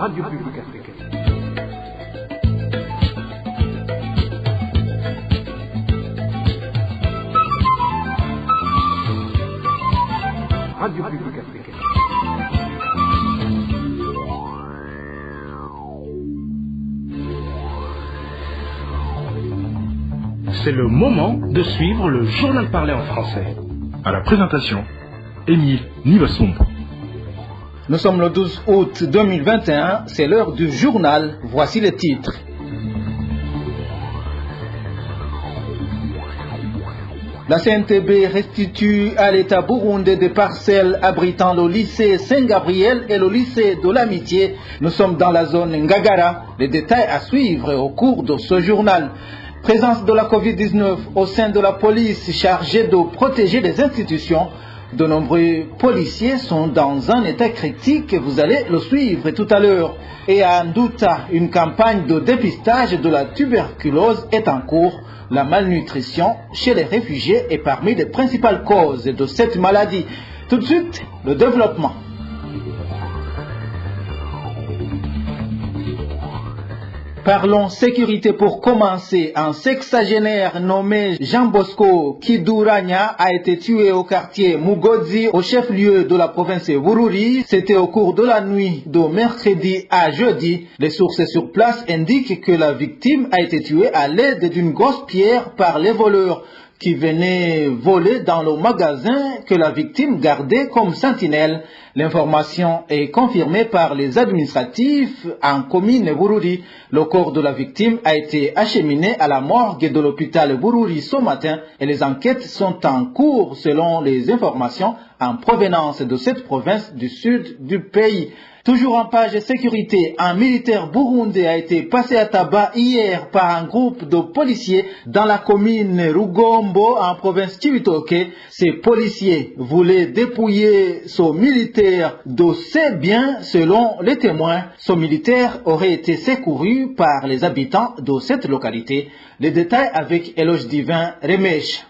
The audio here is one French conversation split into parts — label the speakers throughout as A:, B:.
A: Radio Publique Africaine. Radio Publique Africaine.
B: C'est le moment de suivre le journal parlé en français.
C: À la présentation, Émile Nivasumbo.
D: Nous sommes le 12 août 2021, c'est l'heure du journal. Voici les titres. La CNTB restitue à l'État burundais des parcelles abritant le lycée Saint-Gabriel et le lycée de l'Amitié. Nous sommes dans la zone Ngagara. Les détails à suivre au cours de ce journal. Présence de la Covid-19 au sein de la police chargée de protéger les institutions. De nombreux policiers sont dans un état critique, vous allez le suivre tout à l'heure. Et à Ndouta, une campagne de dépistage de la tuberculose est en cours. La malnutrition chez les réfugiés est parmi les principales causes de cette maladie. Tout de suite, le développement. Parlons sécurité pour commencer. Un sexagénaire nommé Jean Bosco Kiduranya a été tué au quartier Mugodzi, au chef-lieu de la province Bururi. C'était au cours de la nuit de mercredi à jeudi. Les sources sur place indiquent que la victime a été tuée à l'aide d'une grosse pierre par les voleurs qui venaient voler dans le magasin que la victime gardait comme sentinelle. L'information est confirmée par les administratifs en commune Bururi. Le corps de la victime a été acheminé à la morgue de l'hôpital Bururi ce matin et les enquêtes sont en cours selon les informations en provenance de cette province du sud du pays. Toujours en page sécurité, un militaire burundais a été passé à tabac hier par un groupe de policiers dans la commune Rugombo en province Cibitoke. Ces policiers voulaient dépouiller ce militaire de ses biens selon les témoins. Ce militaire aurait été secouru par les habitants de cette localité. Les détails avec Éloge Divin Remesh.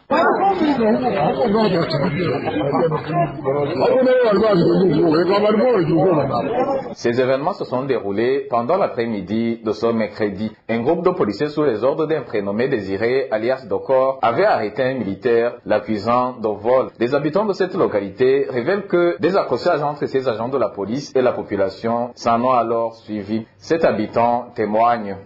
E: Ces événements se sont déroulés pendant l'après-midi de ce mercredi. Un groupe de policiers sous les ordres d'un prénommé Désiré, alias Dokor, avait arrêté un militaire, l'accusant de vol. Les habitants de cette localité révèlent que des accrochages entre ces agents de la police et la population s'en ont alors suivi. Cet habitant témoigne.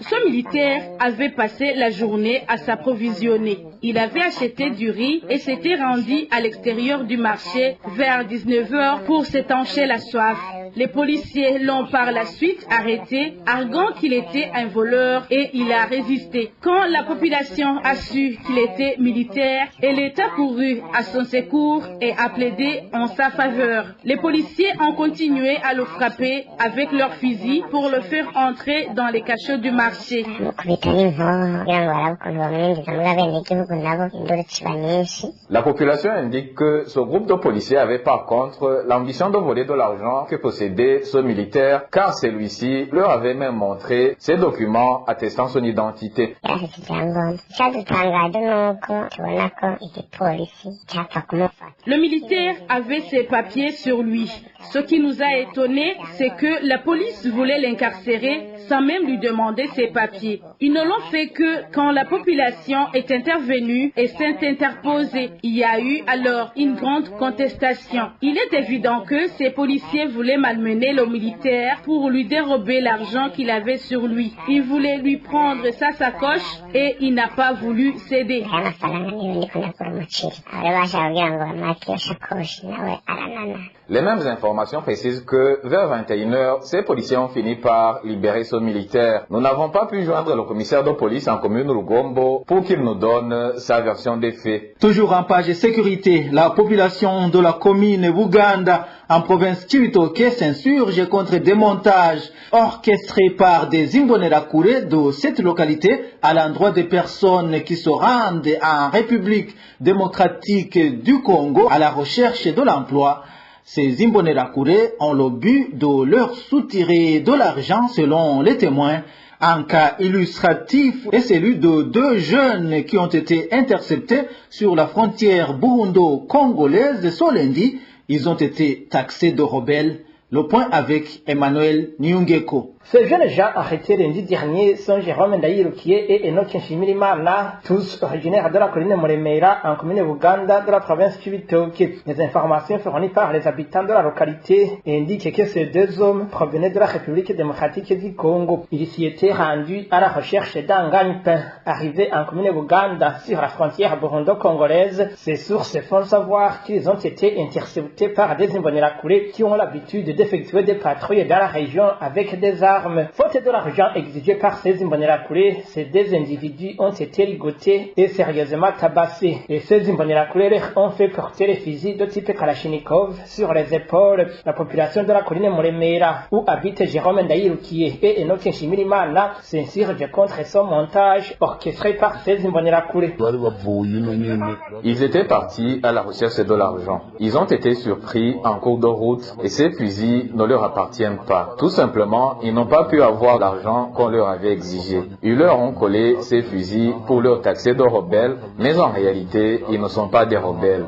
F: Ce militaire avait passé la journée à s'approvisionner. Il avait acheté du riz et s'était rendu à l'extérieur du marché vers 19h pour s'étancher la soif. Les policiers l'ont par la suite arrêté, arguant qu'il était un voleur et il a résisté. Quand la population a su qu'il était militaire, elle est accourue à son secours et a plaidé en sa faveur. Les policiers ont continué à le frapper avec leurs fusils pour le faire entrer dans les cachots du marché.
E: La population indique que ce groupe de policiers avait par contre l'ambition de voler de l'argent que possédait ce militaire, car celui-ci leur avait même montré ses documents attestant son identité.
F: Le militaire avait ses papiers sur lui. Ce qui nous a étonnés, c'est que la police voulait l'incarcérer sans même lui demander ses papiers. Ils ne l'ont fait que quand la population est intervenue et s'est interposée. Il y a eu alors une grande contestation. Il est évident que ces policiers voulaient malmener le militaire pour lui dérober l'argent qu'il avait sur lui. Ils voulaient lui prendre sa sacoche et il n'a pas voulu céder.
E: Les mêmes informations précisent que vers 21h, ces policiers ont fini par libérer ce militaire. Nous n'avons pas pu joindre le commissaire de police en commune Rugombo pour qu'il nous donne sa version des faits.
D: Toujours en page sécurité, la population de la commune Buganda en province Cibitoke s'insurge contre des montages orchestrés par des Imbonerakure de cette localité à l'endroit des personnes qui se rendent en République démocratique du Congo à la recherche de l'emploi. Ces Imbonerakure ont le but de leur soutirer de l'argent selon les témoins. Un cas illustratif est celui de 2 jeunes qui ont été interceptés sur la frontière burundo-congolaise ce lundi. Ils ont été taxés de rebelles. Le point avec Emmanuel Nyungeko.
G: Ces jeunes gens arrêtés lundi dernier sont Jérôme Ndayirukiye et Enoch Nshimirimana, tous originaires de la colline Muremera en commune Buganda de la province Cibitoke. Les informations fournies par les habitants de la localité indiquent que ces 2 hommes provenaient de la République démocratique du Congo. Ils s'y étaient rendus à la recherche d'un gagne-pain. Arrivés en commune Buganda sur la frontière burundo-congolaise, ces sources font savoir qu'ils ont été interceptés par des Imbonerakure qui ont l'habitude d'effectuer des patrouilles dans la région avec des armes. Faute de l'argent exigé par ces Imbonerakure, ces 2 individus ont été ligotés et sérieusement tabassés. Et ces Imbonerakure ont fait porter les fusils de type Kalachnikov sur les épaules. La population de la colline Muremera, où habite Jérôme Ndayirukiye et Enoch Nshimirimana, s'insurge contre son montage orchestré par ces Imbonerakure.
E: Ils étaient partis à la recherche de l'argent. Ils ont été surpris en cours de route et ces fusils ne leur appartiennent pas. Tout simplement, ils n'ont pas pu avoir l'argent qu'on leur avait exigé. Ils leur ont collé ces fusils pour leur taxer de rebelles, mais en réalité, ils ne sont pas des rebelles.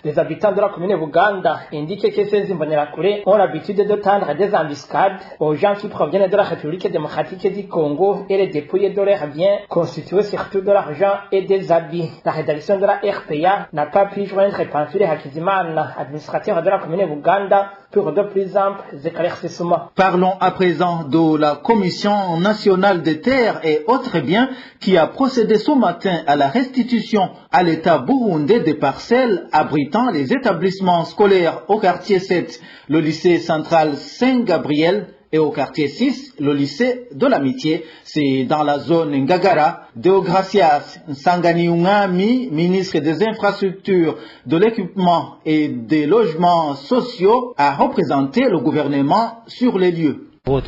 G: Les habitants de la commune Buganda indiquent que ces Imbonerakure ont l'habitude de tendre des embuscades aux gens qui proviennent de la République démocratique du Congo et les dépouiller de leurs biens, constitués surtout de l'argent et des habits. La rédaction de la RPA n'a pas pu joindre Pamphile Hakizimana, administrateur de la commune Buganda, pour de plus amples éclaircissements.
D: Parlons à présent de la Commission nationale des terres et autres biens qui a procédé ce matin à la restitution à l'État burundais des parcelles abritant les établissements scolaires au quartier 7, le lycée central Saint-Gabriel, et au quartier 6, le lycée de l'Amitié. C'est dans la zone Ngagara. Deogracias Nsanganiungami, ministre des Infrastructures, de l'Équipement et des Logements Sociaux, a représenté le gouvernement sur les lieux.
G: Comme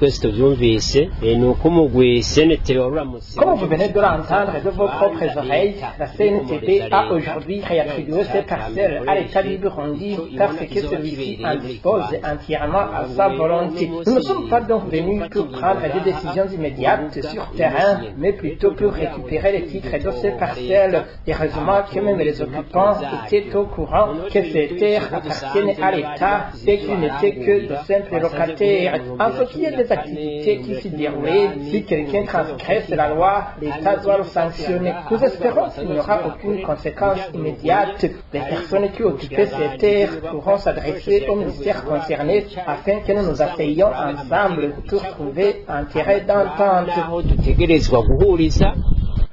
G: vous venez de l'entendre de vos propres oreilles, la CNTP a aujourd'hui réattribué ces parcelles à l'État du Burundi parce que celui-ci en dispose entièrement à sa volonté. Nous ne sommes pas donc venus pour prendre des décisions immédiates sur terrain, mais plutôt pour récupérer les titres de ces parcelles. Heureusement que même les occupants étaient au courant que ces terres appartiennent à l'État et qu'ils n'étaient que de simples locataires. En ce qui est des activités qui s'y déroulaient, si quelqu'un transgresse la loi, l'État doit le sanctionner. Nous espérons qu'il n'y aura aucune conséquence immédiate. Les personnes qui occupaient ces terres pourront s'adresser au ministère concerné afin que nous nous asseyions ensemble pour trouver un terrain d'entente.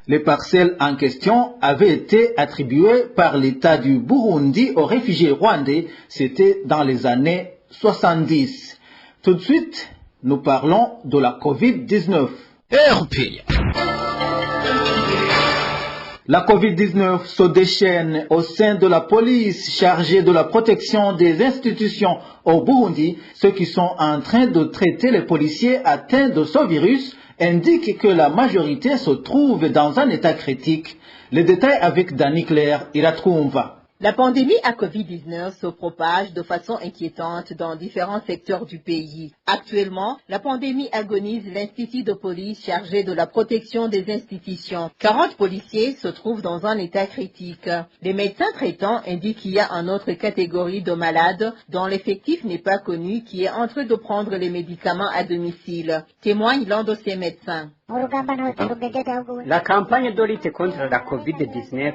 D: Les parcelles en question avaient été attribuées par l'État du Burundi aux réfugiés rwandais. C'était dans les années 70. Tout de suite, nous parlons de la Covid-19. La Covid-19 se déchaîne au sein de la police chargée de la protection des institutions au Burundi. Ceux qui sont en train de traiter les policiers atteints de ce virus indiquent que la majorité se trouve dans un état critique. Les détails avec Dani Claire Iratroumva.
H: La pandémie à Covid-19 se propage de façon inquiétante dans différents secteurs du pays. Actuellement, la pandémie agonise l'Institut de police chargé de la protection des institutions. 40 policiers se trouvent dans un état critique. Les médecins traitants indiquent qu'il y a une autre catégorie de malades dont l'effectif n'est pas connu qui est en train de prendre les médicaments à domicile, témoigne l'un de ces médecins.
I: La campagne de lutte contre la Covid-19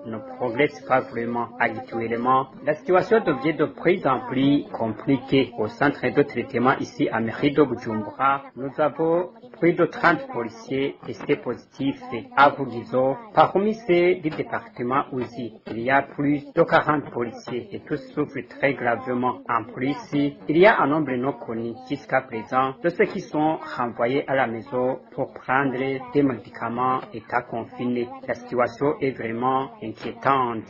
I: ne progresse pas vraiment actuellement. La situation devient de plus en plus compliquée. Au centre de traitement ici à mairie de Bujumbura, nous avons plus de 30 policiers testés positifs à Vugizo. Parmi ces du département aussi, il y a plus de 40 policiers et tous souffrent très gravement. En plus, il y a un nombre non connu jusqu'à présent de ceux qui sont renvoyés à la maison pour prendre des médicaments état confiné. La situation est vraiment inquiétante.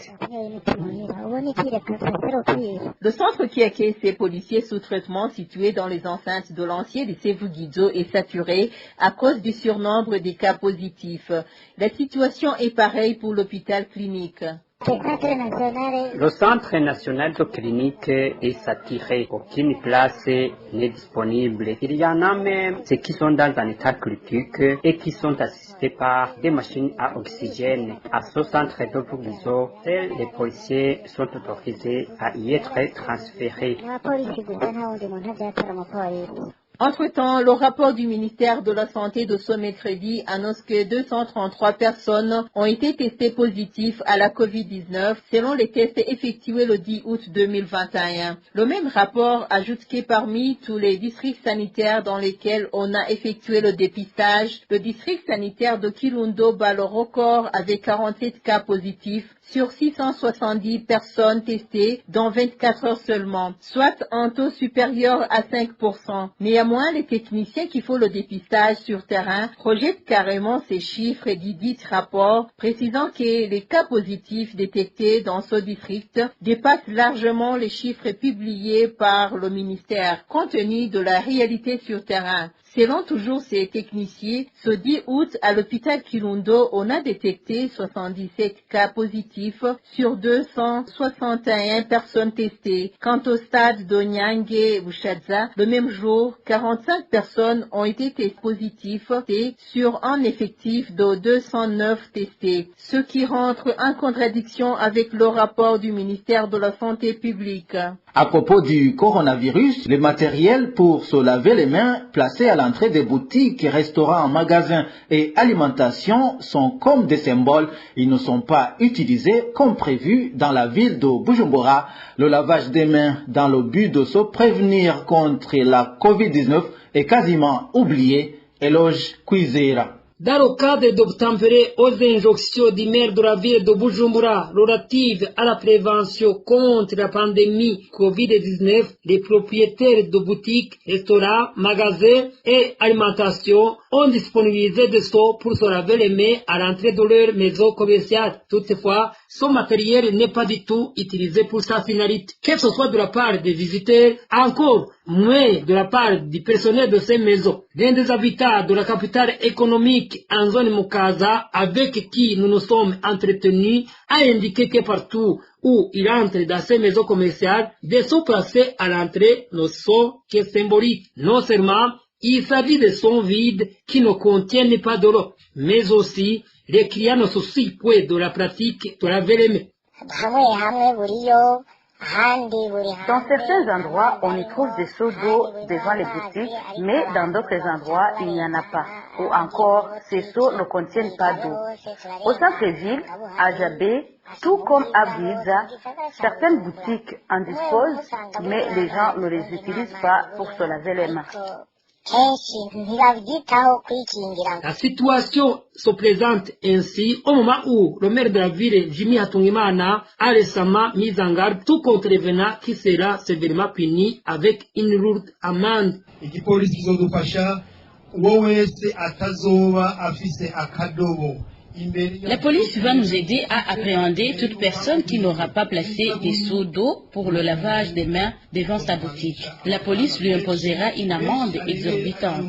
H: Le centre qui accueille ces policiers sous traitement situé dans les enceintes de l'ancien lycée Vugizo est saturé à cause du surnombre des cas positifs. La situation est pareille pour l'hôpital clinique.
I: Le centre national de clinique est saturé. Aucune place n'est disponible. Il y en a même ceux qui sont dans un état critique et qui sont assistés par des machines à oxygène. À ce centre de Vugizo, seuls les policiers sont autorisés à y être transférés.
H: Entre-temps, le rapport du ministère de la Santé de ce mercredi annonce que 233 personnes ont été testées positives à la COVID-19 selon les tests effectués le 10 août 2021. Le même rapport ajoute que parmi tous les districts sanitaires dans lesquels on a effectué le dépistage, le district sanitaire de Kirundo bat le record avec 47 cas positifs sur 670 personnes testées dans 24 heures seulement, soit un taux supérieur à 5%. Néanmoins, les techniciens qui font le dépistage sur terrain rejettent carrément ces chiffres et dit rapport, précisant que les cas positifs détectés dans ce district dépassent largement les chiffres publiés par le ministère, compte tenu de la réalité sur terrain. Selon toujours ces techniciens, ce 10 août, à l'hôpital Kirundo, on a détecté 77 cas positifs sur 261 personnes testées. Quant au stade de Nyange-Bushadza, le même jour, 45 personnes ont été testées positives sur un effectif de 209 testés, ce qui rentre en contradiction avec le rapport du ministère de la Santé publique.
D: À propos du coronavirus, les matériels pour se laver les mains placés à l'entrée des boutiques, restaurants, magasins et alimentation sont comme des symboles. Ils ne sont pas utilisés comme prévu dans la ville de Bujumbura. Le lavage des mains dans le but de se prévenir contre la COVID-19 est quasiment oublié. Éloge Kwizera.
J: Dans le cadre d'obtempérer aux injonctions du maire de la ville de Bujumbura relatives à la prévention contre la pandémie COVID-19, les propriétaires de boutiques, restaurants, magasins et alimentation ont disponibilisé des seaux pour se laver les mains à l'entrée de leur maison commerciale. Toutefois, ce matériel n'est pas du tout utilisé pour sa finalité, que ce soit de la part des visiteurs, encore moins de la part du personnel de ces maisons. L'un des habitants de la capitale économique en zone Mukaza, avec qui nous nous sommes entretenus, a indiqué que partout où il entre dans ces maisons commerciales, des seaux placés à l'entrée ne sont que symboliques. Non seulement il s'agit de seaux vides qui ne contiennent pas de l'eau, mais aussi les clients ne soucient point de la pratique de laver les mains.
K: Dans certains endroits, on y trouve des seaux d'eau devant les boutiques, mais dans d'autres endroits, il n'y en a pas. Ou encore, ces seaux ne contiennent pas d'eau. Au centre-ville, à Jabé, tout comme à Biza, certaines boutiques en disposent, mais les gens ne les utilisent pas pour se laver les mains.
J: La situation se présente ainsi au moment où le maire de la ville, Jimmy Hatungimana, a récemment mis en garde tout contrevenant qui sera sévèrement puni avec une lourde amende.
F: La police va nous aider à appréhender toute personne qui n'aura pas placé des seaux d'eau pour le lavage des mains devant sa boutique. La police lui imposera une amende exorbitante.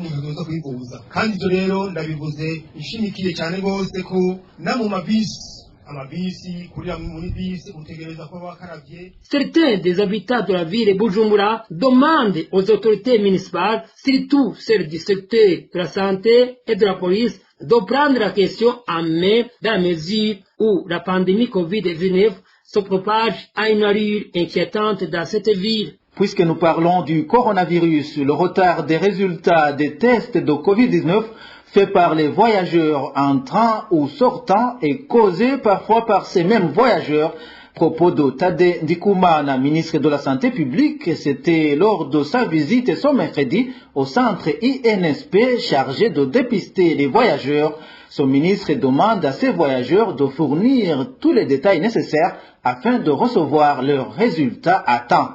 J: Certains des habitants de la ville de Bujumbura demandent aux autorités municipales, surtout celles du secteur de la santé et de la police, de prendre la question en main dans la mesure où la pandémie COVID-19 se propage à une allure inquiétante dans cette ville.
D: Puisque nous parlons du coronavirus, le retard des résultats des tests de COVID-19 fait par les voyageurs entrant ou sortant est causé parfois par ces mêmes voyageurs. Propos de Tade Ndikumana, ministre de la Santé publique, c'était lors de sa visite ce mercredi au centre INSP chargé de dépister les voyageurs. Ce ministre demande à ces voyageurs de fournir tous les détails nécessaires afin de recevoir leurs résultats à temps.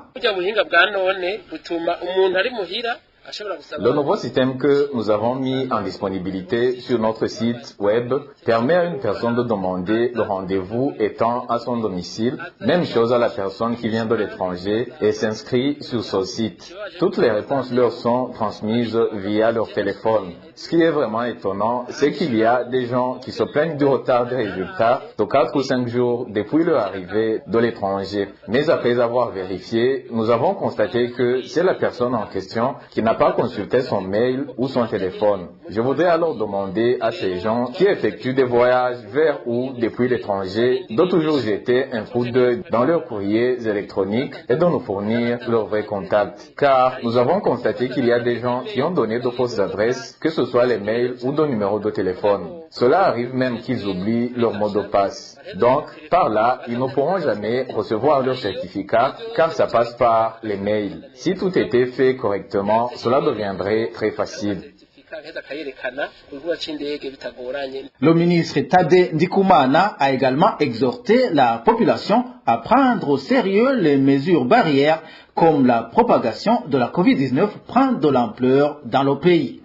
E: Le nouveau système que nous avons mis en disponibilité sur notre site web permet à une personne de demander le rendez-vous étant à son domicile, même chose à la personne qui vient de l'étranger et s'inscrit sur ce site. Toutes les réponses leur sont transmises via leur téléphone. Ce qui est vraiment étonnant, c'est qu'il y a des gens qui se plaignent du retard des résultats de 4 ou 5 jours depuis leur arrivée de l'étranger. Mais après avoir vérifié, nous avons constaté que c'est la personne en question qui n'a pas consulté son mail ou son téléphone. Je voudrais alors demander à ces gens qui effectuent des voyages vers ou depuis l'étranger de toujours jeter un coup d'œil dans leurs courriers électroniques et de nous fournir leurs vrais contacts. Car nous avons constaté qu'il y a des gens qui ont donné de fausses adresses, que ce soit les mails ou de numéros de téléphone. Cela arrive même qu'ils oublient leur mot de passe. Donc, par là, ils ne pourront jamais recevoir leur certificat car ça passe par les mails. Si tout était fait correctement, cela deviendrait très facile.
D: Le ministre Tade Ndikumana a également exhorté la population à prendre au sérieux les mesures barrières comme la propagation de la Covid-19 prend de l'ampleur dans le pays.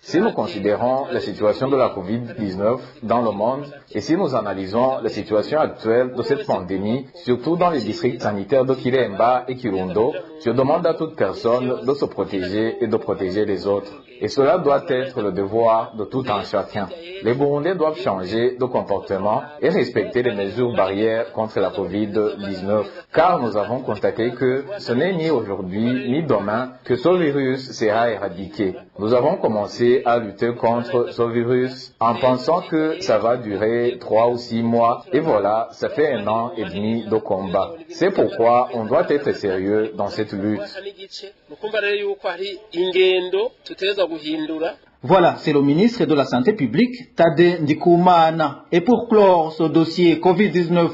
E: Si nous considérons la situation de la Covid-19 dans le monde et si nous analysons la situation actuelle de cette pandémie, surtout dans les districts sanitaires de Kiremba et Kirundo, je demande à toute personne de se protéger et de protéger les autres. Et cela doit être le devoir de tout un chacun. Les Burundais doivent changer de comportement et respecter les mesures barrières contre la Covid-19, car nous avons constaté que ce n'est ni aujourd'hui ni demain que ce virus sera éradiqué. Nous avons commencé à lutter contre ce virus en pensant que ça va durer 3 ou 6 mois et voilà, ça fait 1 an et demi de combat. C'est pourquoi on doit être sérieux dans cette lutte.
D: Voilà, c'est le ministre de la Santé publique, Tade Ndikumana. Et pour clore ce dossier Covid-19,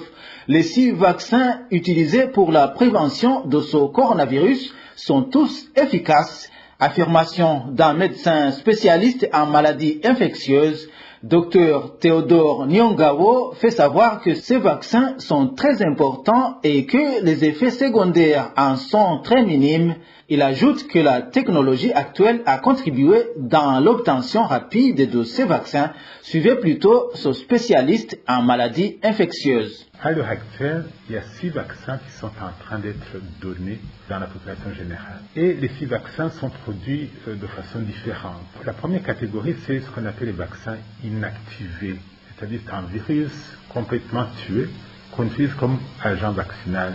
D: les 6 vaccins utilisés pour la prévention de ce coronavirus sont tous efficaces. Affirmation d'un médecin spécialiste en maladies infectieuses, Dr Théodore Nyongabo fait savoir que ces vaccins sont très importants et que les effets secondaires en sont très minimes. Il ajoute que la technologie actuelle a contribué dans l'obtention rapide de ces vaccins. Suivez plutôt ce spécialiste en maladies infectieuses.
L: À l'heure actuelle, il y a 6 vaccins qui sont en train d'être donnés dans la population générale. Et les 6 vaccins sont produits de façon différente. La première catégorie, c'est ce qu'on appelle les vaccins inactivés, c'est-à-dire un virus complètement tué qu'on utilise comme agent vaccinal.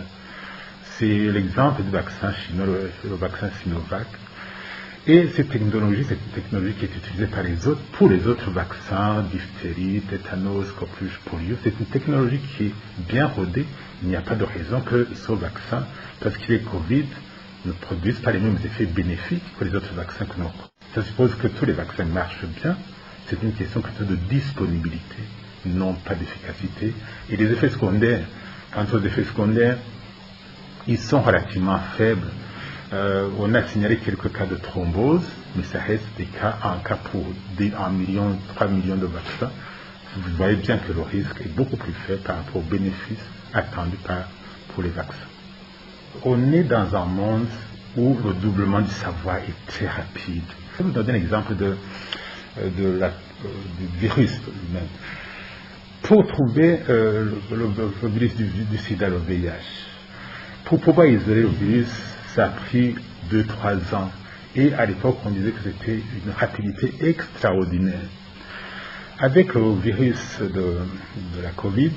L: C'est l'exemple du vaccin chinois, le vaccin Sinovac. Et cette technologie, c'est une technologie qui est utilisée par les autres, pour les autres vaccins, diphtérie, tétanos, coqueluche, polio. C'est une technologie qui est bien rodée. Il n'y a pas de raison que ce vaccin, parce qu'il est Covid, ne produise pas les mêmes effets bénéfiques que les autres vaccins que nous avons. Ça suppose que tous les vaccins marchent bien. C'est une question plutôt de disponibilité, non pas d'efficacité. Et les effets secondaires, quant aux effets secondaires, ils sont relativement faibles. On a signalé quelques cas de thrombose, mais ça reste des cas, un cas pour 1 million, 3 millions de vaccins. Vous voyez bien que le risque est beaucoup plus faible par rapport aux bénéfices attendus pour les vaccins. On est dans un monde où le doublement du savoir est très rapide. Je vais vous donner un exemple du virus lui-même. Pour trouver le virus du sida, le VIH, pour pouvoir isoler le virus, ça a pris 2-3 ans. Et à l'époque, on disait que c'était une rapidité extraordinaire. Avec le virus de la Covid,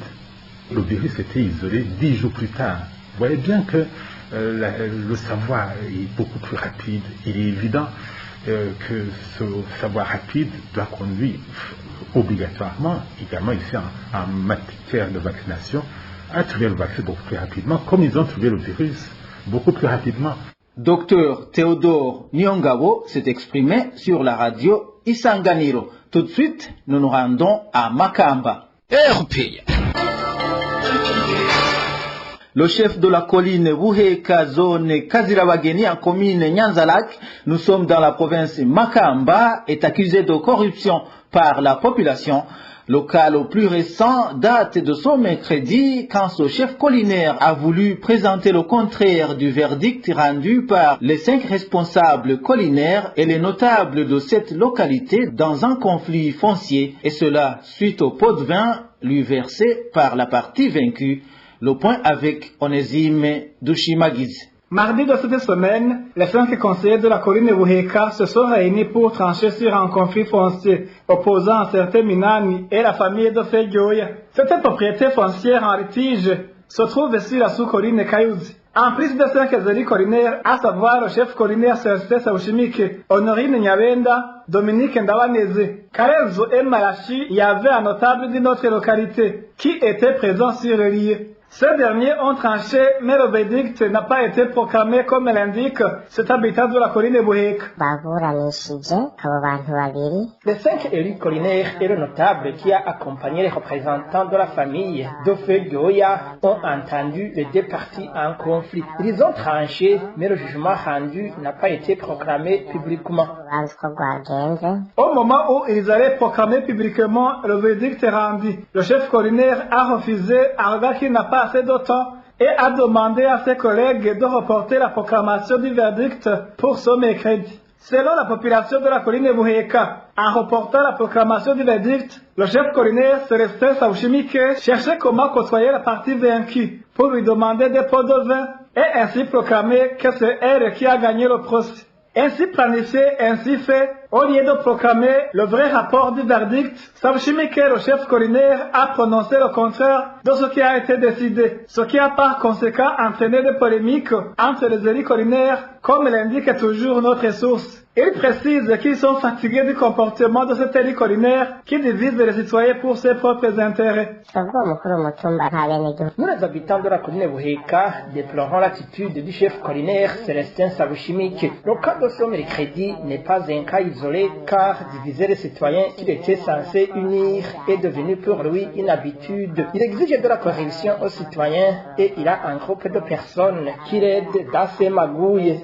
L: le virus était isolé 10 jours plus tard. Vous voyez bien que le savoir est beaucoup plus rapide. Il est évident que ce savoir rapide doit conduire obligatoirement, également ici en matière de vaccination, à trouver le vaccin beaucoup plus rapidement, comme ils ont trouvé le virus beaucoup plus rapidement.
D: Dr Théodore Nyongabo s'est exprimé sur la radio Isanganiro. Tout de suite, nous nous rendons à Makamba.
B: RPI.
D: Le chef de la colline Wuheka, zone Kazirabageni en commune Nyanzalak, nous sommes dans la province Makamba, est accusé de corruption par la population. Le cas le plus récent date de ce mercredi quand ce chef collinaire a voulu présenter le contraire du verdict rendu par les 5 responsables collinaires et les notables de cette localité dans un conflit foncier, et cela suite au pot de vin lui versé par la partie vaincue. Le point avec Onésime Dushimagize.
M: Mardi de cette semaine, les 5 conseillers de la colline Buheka se sont réunis pour trancher sur un conflit foncier opposant un certain Minani et la famille de Fegioya. Cette propriété foncière en litige se trouve sur la sous-colline Kayuzi. En plus de 5 élus collinaires, à savoir le chef collinaire Celestin Sauchimike, Honorine Nyabenda, Dominique Ndawaneze, Karenzo et Malachi, il y avait un notable d'une autre localité qui était présent sur le lieu. Ces derniers ont tranché, mais le verdict n'a pas été proclamé comme l'indique cet habitant de la colline Buheka.
G: Les 5 élus collinaires et le notable qui a accompagné les représentants de la famille d'Ofe Goya ont entendu les 2 parties en conflit. Ils ont tranché, mais le jugement rendu n'a pas été proclamé publiquement.
M: Au moment où ils allaient proclamer publiquement le verdict rendu, le chef collinaire a refusé, arguant qu'il n'a pas assez de temps, et a demandé à ses collègues de reporter la proclamation du verdict pour ce mercredi. Selon la population de la colline Buheka, en reportant la proclamation du verdict, le chef collinaire Celestin Sauchimike cherchait comment côtoyer la partie vaincue pour lui demander des pots de vin et ainsi proclamer que c'est elle qui a gagné le procès. Ainsi planifié, ainsi fait, au lieu de proclamer le vrai rapport du verdict, Sauchimike, le chef collinaire, a prononcé le contraire de ce qui a été décidé, ce qui a par conséquent entraîné des polémiques entre les élus collinaires, comme l'indique toujours notre source. Il précise qu'ils sont fatigués du comportement de cet élu collinaire qui divise les citoyens pour ses propres intérêts.
G: Nous, les habitants de la colline Buheka, déplorons l'attitude du chef collinaire Celestin Sauchimike. Le cas de ce mercredi n'est pas un cas isolé, car diviser les citoyens qu'il était censé unir est devenu pour lui une habitude. Il exige de la correction aux citoyens et il a un groupe de personnes qui l'aident dans ses magouilles.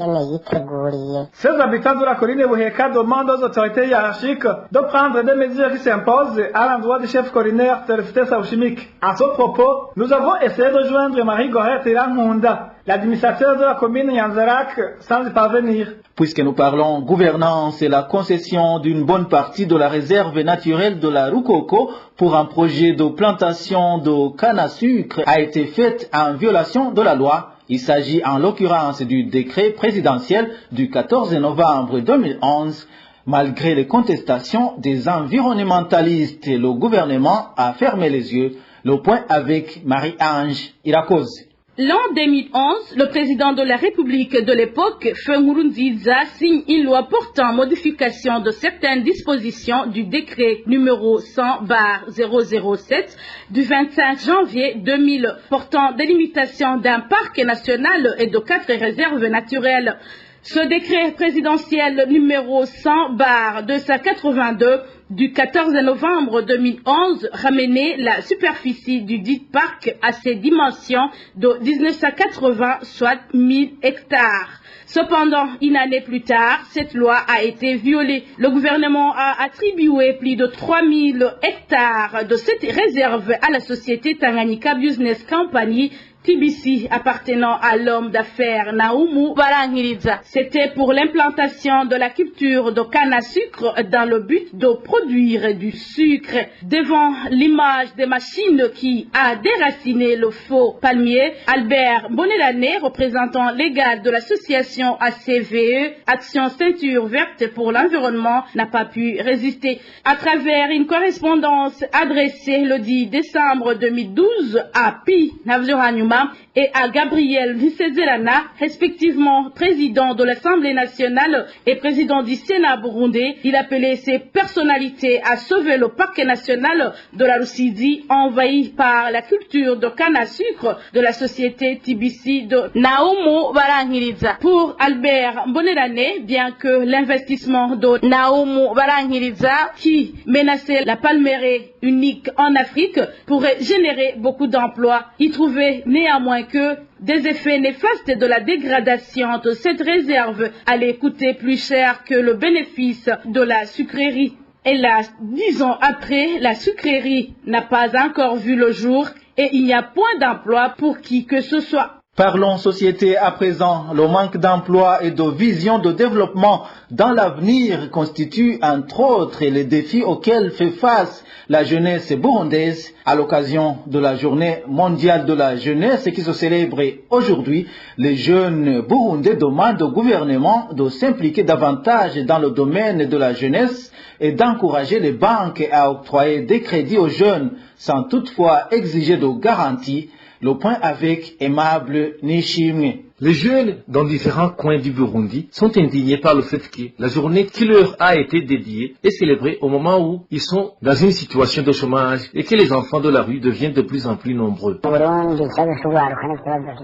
M: Ces habitants de la colline Buheka demandent aux autorités hiérarchiques de prendre des mesures qui s'imposent à l'endroit du chef collinaire Celestin Sauchimike. À ce propos, nous avons essayé de joindre Marie-Gorette Iramunda, l'administrateur de la commune Nyanzarak, sans y parvenir.
D: Puisque nous parlons gouvernance et la concession d'une bonne partie de la réserve naturelle de la Rukoko pour un projet de plantation de canne à sucre a été faite en violation de la loi. Il s'agit en l'occurrence du décret présidentiel du 14 novembre 2011. Malgré les contestations des environnementalistes, le gouvernement a fermé les yeux. Le point avec Marie-Ange Irakoze.
F: L'an 2011, le président de la République de l'époque, Feu Nkurunziza, signe une loi portant modification de certaines dispositions du décret numéro 100/007 du 25 janvier 2000 portant délimitation d'un parc national et de 4 réserves naturelles. Ce décret présidentiel numéro 100/282 du 14 novembre 2011 ramenait la superficie du dit parc à ses dimensions de 1980, soit 1000 hectares. Cependant, une année plus tard, cette loi a été violée. Le gouvernement a attribué plus de 3000 hectares de cette réserve à la société Tanganyika Business Company, TBC, appartenant à l'homme d'affaires Naoumu Barankiriza. C'était pour l'implantation de la culture de canne à sucre dans le but de produire du sucre. Devant l'image des machines qui a déraciné le faux palmier, Albert Bonelane, représentant légal de l'association ACVE, Action Ceinture Verte pour l'Environnement, n'a pas pu résister. À travers une correspondance adressée le 10 décembre 2012 à Pi Navzohanyuma et à Gabriel Nisezerana, respectivement président de l'Assemblée nationale et président du Sénat burundais, il appelait ces personnalités à sauver le parc national de la Russie envahi par la culture de canne à sucre de la société TBC de Naoumu Barankiriza. Pour Albert Bonelane, bien que l'investissement de Naoumu Barankiriza, qui menaçait la palmeraie unique en Afrique, pourrait générer beaucoup d'emplois, il trouvait néanmoins que des effets néfastes de la dégradation de cette réserve allaient coûter plus cher que le bénéfice de la sucrerie. Hélas, 10 ans après, la sucrerie n'a pas encore vu le jour et il n'y a point d'emploi pour qui que ce soit.
D: Parlons société à présent. Le manque d'emploi et de vision de développement dans l'avenir constitue entre autres les défis auxquels fait face la jeunesse burundaise à l'occasion de la journée mondiale de la jeunesse qui se célèbre aujourd'hui. Les jeunes burundais demandent au gouvernement de s'impliquer davantage dans le domaine de la jeunesse et d'encourager les banques à octroyer des crédits aux jeunes sans toutefois exiger de garanties. Le point avec Aimable Nishimwe.
N: Les jeunes dans différents coins du Burundi sont indignés par le fait que la journée qui leur a été dédiée est célébrée au moment où ils sont dans une situation de chômage et que les enfants de la rue deviennent de plus en plus nombreux.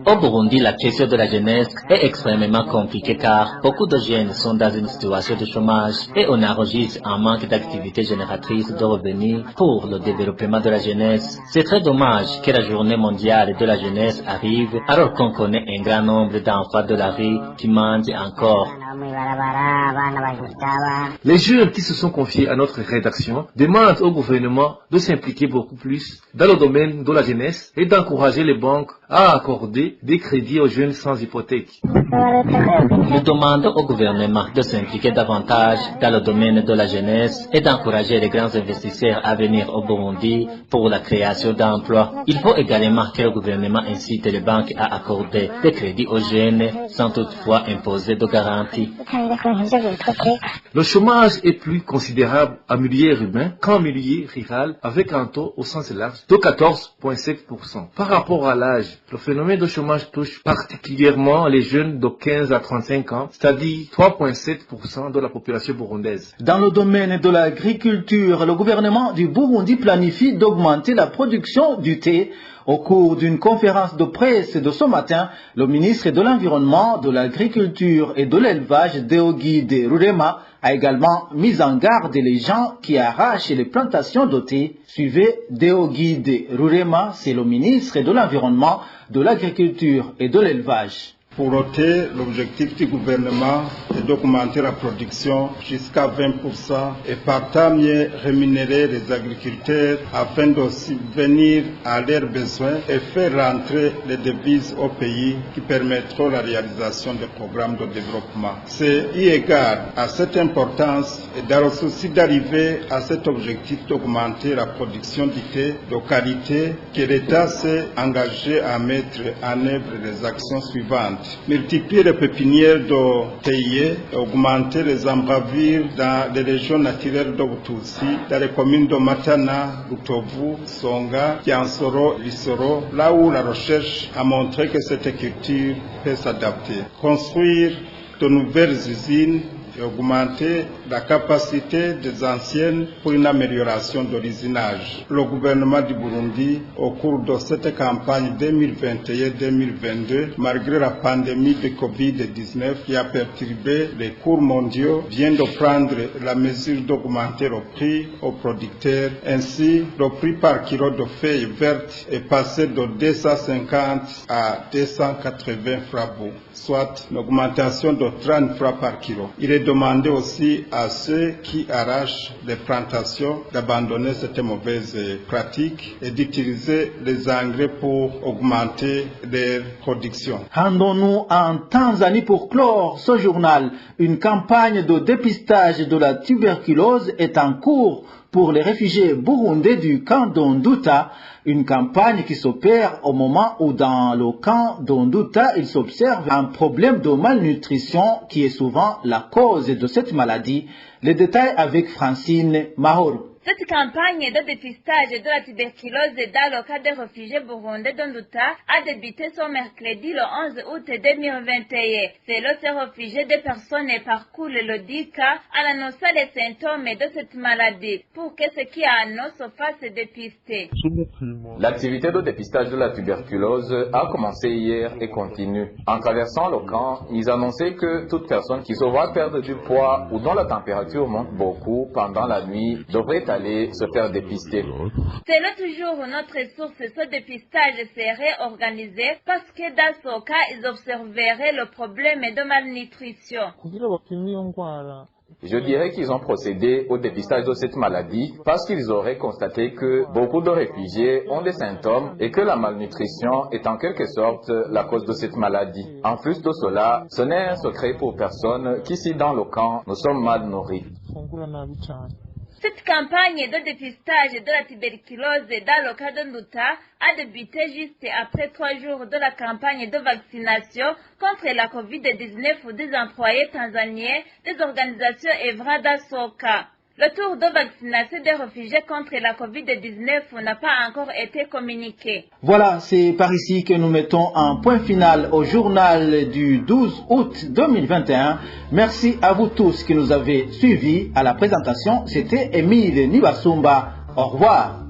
O: Au Burundi, la question de la jeunesse est extrêmement compliquée car beaucoup de jeunes sont dans une situation de chômage et on enregistre un manque d'activités génératrices de revenus pour le développement de la jeunesse. C'est très dommage que la journée mondiale de la jeunesse arrive alors qu'on connaît un grand nombre d'enfants de la rue qui mangent encore.
N: Les jeunes qui se sont confiés à notre rédaction demandent au gouvernement de s'impliquer beaucoup plus dans le domaine de la jeunesse et d'encourager les banques à accorder des crédits aux jeunes sans hypothèque.
O: Nous demandons au gouvernement de s'impliquer davantage dans le domaine de la jeunesse et d'encourager les grands investisseurs à venir au Burundi pour la création d'emplois. Il faut également que le gouvernement incite les banques à accorder des crédits aux jeunes sans toutefois imposer de garanties.
N: Le chômage est plus considérable en milieu urbain qu'en milieu rural avec un taux au sens large de 14,7%. Par rapport à l'âge, le phénomène de chômage touche particulièrement les jeunes de 15 à 35 ans, c'est-à-dire 3,7% de la population burundaise.
D: Dans le domaine de l'agriculture, le gouvernement du Burundi planifie d'augmenter la production du thé. Au cours d'une conférence de presse de ce matin, le ministre de l'Environnement, de l'Agriculture et de l'Élevage, Deogide Rurema, a également mis en garde les gens qui arrachent les plantations de thé. Suivez Deogide Rurema, c'est le ministre de l'Environnement, de l'Agriculture et de l'Élevage.
P: Pour le thé, l'objectif du gouvernement est d'augmenter la production jusqu'à 20% et par mieux rémunérer les agriculteurs afin de subvenir à leurs besoins et faire rentrer les devises au pays qui permettront la réalisation des programmes de développement. C'est eu égard à cette importance et dans le souci d'arriver à cet objectif d'augmenter la production du thé de qualité que l'État s'est engagé à mettre en œuvre les actions suivantes. Multiplier les pépinières de théiers, augmenter les embravures dans les régions naturelles de Butusi, dans les communes de Matana, Butovu, Songa, Kiansoro, Lissoro, là où la recherche a montré que cette culture peut s'adapter. Construire de nouvelles usines et augmenter la capacité des anciennes pour une amélioration de l'usinage. Le gouvernement du Burundi, au cours de cette campagne 2021-2022, malgré la pandémie de Covid-19 qui a perturbé les cours mondiaux, vient de prendre la mesure d'augmenter le prix aux producteurs. Ainsi, le prix par kilo de feuilles vertes est passé de 250 à 280 francs, soit une augmentation de 30 francs par kilo. Il est demandé aussi à ceux qui arrachent les plantations d'abandonner cette mauvaise pratique et d'utiliser les engrais pour augmenter leur production.
D: Rendons-nous en Tanzanie pour clore ce journal. Une campagne de dépistage de la tuberculose est en cours pour les réfugiés burundais du camp d'Onduta, une campagne qui s'opère au moment où dans le camp d'Onduta, il s'observe un problème de malnutrition qui est souvent la cause de cette maladie. Les détails avec Francine Mahoro.
Q: Cette campagne de dépistage de la tuberculose dans le cas des réfugiés burundais d'Onduta a débuté ce mercredi le 11 août 2021. Selon ces réfugiés, des personnes parcourent le DICA en annonçant les symptômes de cette maladie pour que ceux qui en ont se fassent dépister.
E: L'activité de dépistage de la tuberculose a commencé hier et continue. En traversant le camp, ils annonçaient que toute personne qui se voit perdre du poids ou dont la température monte beaucoup pendant la nuit devrait aller se faire dépister.
Q: Selon toujours notre source, ce dépistage serait organisé parce que dans ce cas, ils observeraient le problème de malnutrition.
E: Je dirais qu'ils ont procédé au dépistage de cette maladie parce qu'ils auraient constaté que beaucoup de réfugiés ont des symptômes et que la malnutrition est en quelque sorte la cause de cette maladie. En plus de cela, ce n'est un secret pour personne qu'ici dans le camp, nous sommes mal nourris.
Q: Cette campagne de dépistage de la tuberculose dans le cas de Nduta a débuté juste après 3 jours de la campagne de vaccination contre la COVID-19 des employés tanzaniens des organisations Evrada Soka. Le tour de vaccination des réfugiés contre la COVID-19 n'a pas encore été communiqué.
D: Voilà, c'est par ici que nous mettons un point final au journal du 12 août 2021. Merci à vous tous qui nous avez suivis. À la présentation, c'était Émile Nibasumba. Au revoir.